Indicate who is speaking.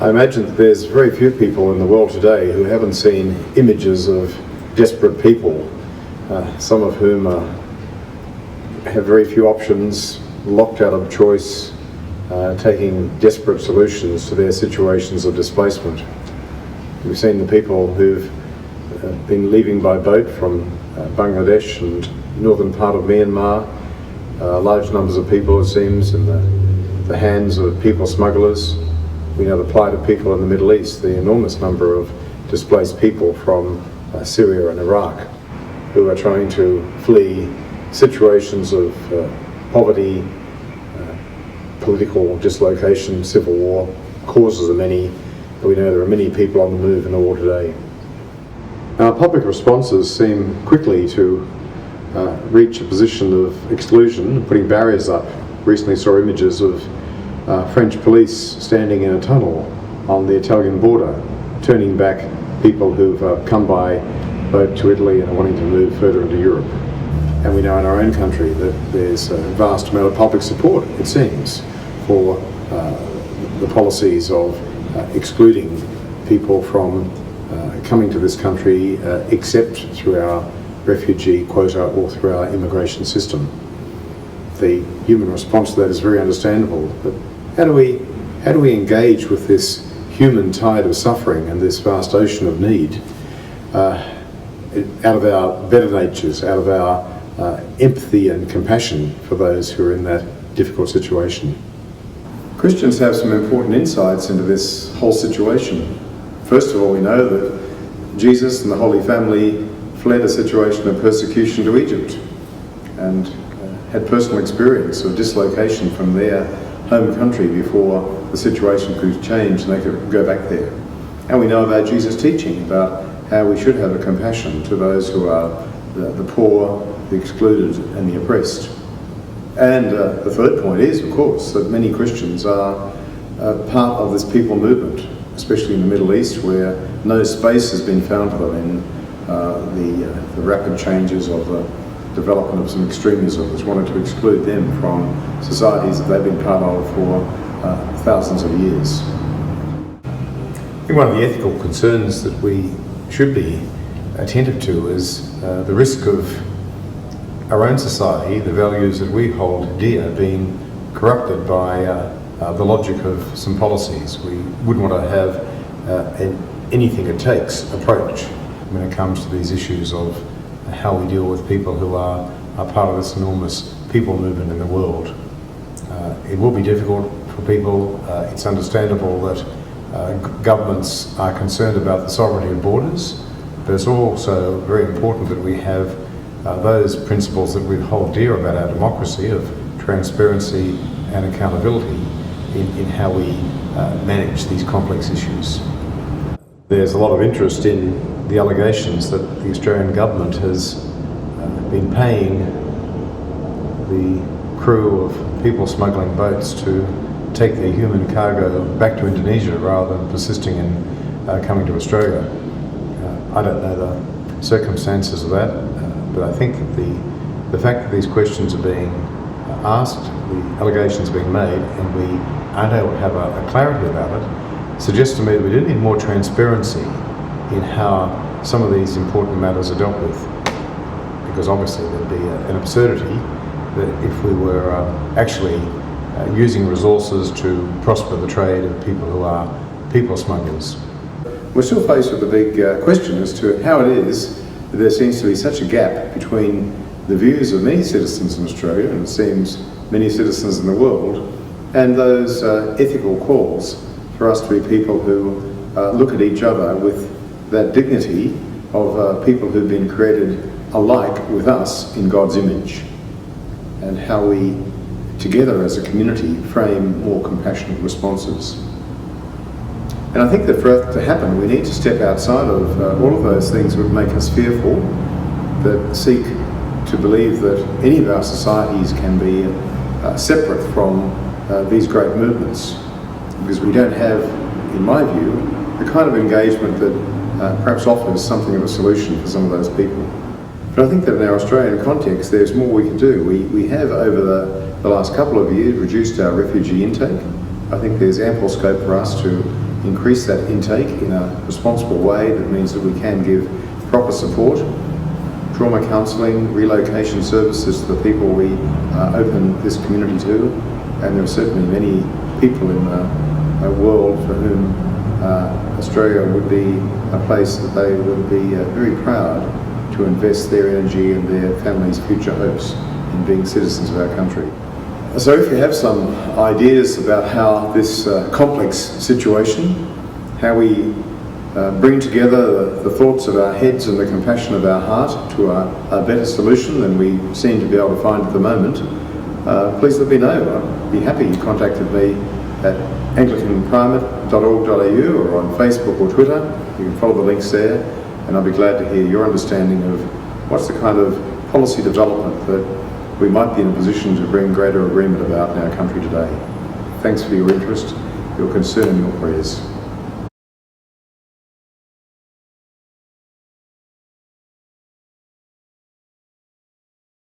Speaker 1: I imagine that there's very few people in the world today who haven't seen images of desperate people, some of whom have very few options, locked out of choice, taking desperate solutions to their situations of displacement. We've seen the people who've been leaving by boat from Bangladesh and northern part of Myanmar, large numbers of people, it seems, in the hands of people smugglers. We know the plight of people in the Middle East, the enormous number of displaced people from Syria and Iraq who are trying to flee situations of poverty, political dislocation, civil war. Causes are many, but we know there are many people on the move in the war today. Our public responses seem quickly to reach a position of exclusion, putting barriers up. Recently saw images of French police standing in a tunnel on the Italian border, turning back people who've come by boat to Italy and are wanting to move further into Europe. And we know in our own country that there's a vast amount of public support, it seems, for the policies of excluding people from coming to this country except through our refugee quota or through our immigration system. The human response to that is very understandable, but how do we engage with this human tide of suffering and this vast ocean of need out of our better natures, out of our empathy and compassion for those who are in that difficult situation? Christians have some important insights into this whole situation. First of all, we know that Jesus and the Holy Family fled a situation of persecution to Egypt and had personal experience of dislocation from their home country before the situation could change and they could go back there. And we know about Jesus' teaching about how we should have a compassion to those who are the poor, the excluded and the oppressed. And the third point is, of course, that many Christians are part of this people movement, especially in the Middle East, where no space has been found for them in the rapid changes of the development of some extremism that's wanted to exclude them from societies that they've been part of for thousands of years. I think one of the ethical concerns that we should be attentive to is the risk of our own society, the values that we hold dear, being corrupted by the logic of some policies. We wouldn't want to have an anything it takes approach when it comes to these issues of how we deal with people who are part of this enormous people movement in the world. It will be difficult for people. It's understandable that governments are concerned about the sovereignty of borders, but it's also very important that we have those principles that we hold dear about our democracy of transparency and accountability in how we manage these complex issues. There's a lot of interest in the allegations that the Australian government has been paying the crew of people smuggling boats to take their human cargo back to Indonesia rather than persisting in coming to Australia. I don't know the circumstances of that, but I think that the fact that these questions are being asked, the allegations being made, and we aren't able to have a clarity about it, suggests to me that we do need more transparency in how some of these important matters are dealt with. Because obviously there'd be an absurdity that if we were actually using resources to prosper the trade of people who are people smugglers. We're still faced with the big question as to how it is that there seems to be such a gap between the views of many citizens in Australia, and it seems many citizens in the world, and those ethical calls for us to be people who look at each other with that dignity of people who've been created alike with us in God's image, and how we together as a community frame more compassionate responses. And I think that for that to happen, we need to step outside of all of those things that would make us fearful, that seek to believe that any of our societies can be separate from these great movements, because we don't have, in my view, the kind of engagement that perhaps offers something of a solution for some of those people. But I think that in our Australian context, there's more we can do. We have, over the last couple of years, reduced our refugee intake. I think there's ample scope for us to increase that intake in a responsible way that means that we can give proper support, trauma counselling, relocation services to the people we open this community to, and there are certainly many people in the world for whom Australia would be a place that they would be very proud to invest their energy and their families' future hopes in being citizens of our country. So if you have some ideas about how this complex situation, how we bring together the thoughts of our heads and the compassion of our heart to a better solution than we seem to be able to find at the moment, please let me know. I'd be happy you contacted me at anglicanprimate.org.au or on Facebook or Twitter. You can follow the links there, and I'll be glad to hear your understanding of what's the kind of policy development that we might be in a position to bring greater agreement about in our country today. Thanks for your interest, your concern and your prayers.